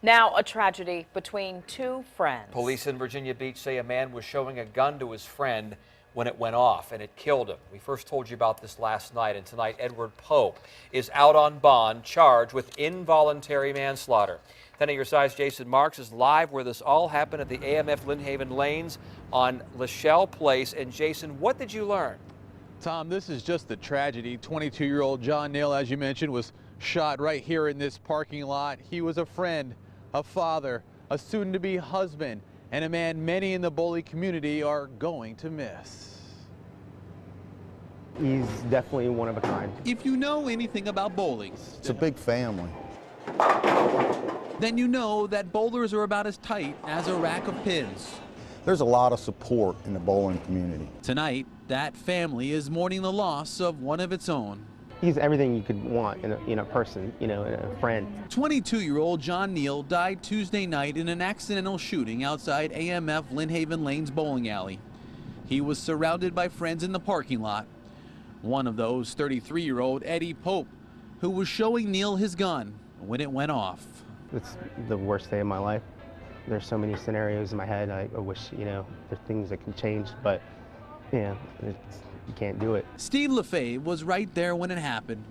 Now a tragedy between two friends. Police in Virginia Beach say a man was showing a gun to his friend when it went off and it killed him. We first told you about this last night, and tonight Edward Pope is out on bond charged with involuntary manslaughter. 10 on your side's Jason Marks is live where this all happened at the AMF Lynnhaven Lanes on Lachelle Place. And Jason, what did you learn? Tom, this is just the tragedy. 22-year-old John Neal, as you mentioned, was shot right here in this parking lot. He was a friend, a father, a soon-to-be husband, and a man many in the Boley community are going to miss. He's definitely one of a kind. If you know anything about bowling, it's a big family. Then you know that bowlers are about as tight as a rack of pins. There's a lot of support in the bowling community. Tonight, that family is mourning the loss of one of its own. He's everything you could want in a person, in a friend. 22-year-old John Neal died Tuesday night in an accidental shooting outside AMF Lynnhaven Lanes bowling alley. He was surrounded by friends in the parking lot. One of those, 33-year-old Eddie Pope, who was showing Neal his gun when it went off. It's the worst day of my life. There's so many scenarios in my head. I wish, there's things that can change, but you can't do it. Steve LaFave was right there when it happened.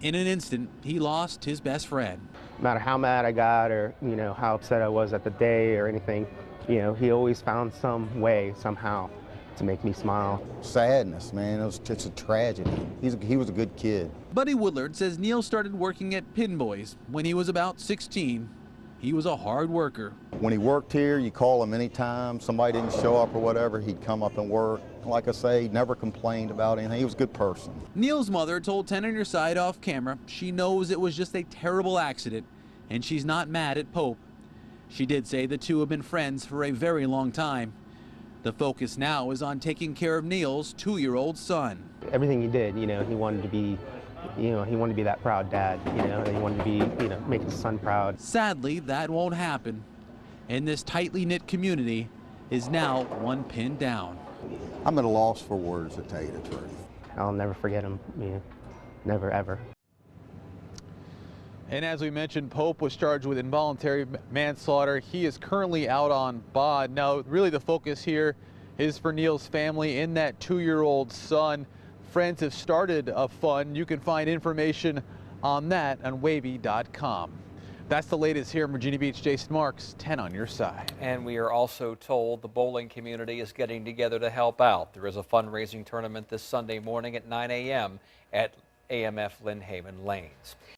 In an instant, he lost his best friend. No matter how mad I got or, how upset I was at the day or anything, he always found some way, somehow, to make me smile. Sadness, man. It's a tragedy. He was a good kid. Buddy Woodlard says Neal started working at Pinboys when he was about 16. He was a hard worker. When he worked here, you call him anytime. Somebody didn't show up or whatever, he'd come up and work. Like I say, he never complained about anything. He was a good person. Neal's mother told 10 on your side off camera she knows it was just a terrible accident, and she's not mad at Pope. She did say the two have been friends for a very long time. The focus now is on taking care of Neal's 2-year-old son. Everything he did, he wanted to be, he wanted to be that proud dad, he wanted to be, make his son proud. Sadly, that won't happen. And this tightly knit community is now one pin down. I'm at a loss for words to tell you the truth. I'll never forget him, never ever. And as we mentioned, Pope was charged with involuntary manslaughter. He is currently out on bond. Now, really the focus here is for Neal's family and that 2-year-old son. Friends have started a fund. You can find information on that on wavy.com. That's the latest here in Virginia Beach. Jason Marks, 10 on your side. And we are also told the bowling community is getting together to help out. There is a fundraising tournament this Sunday morning at 9 a.m. at AMF Lynnhaven Lanes.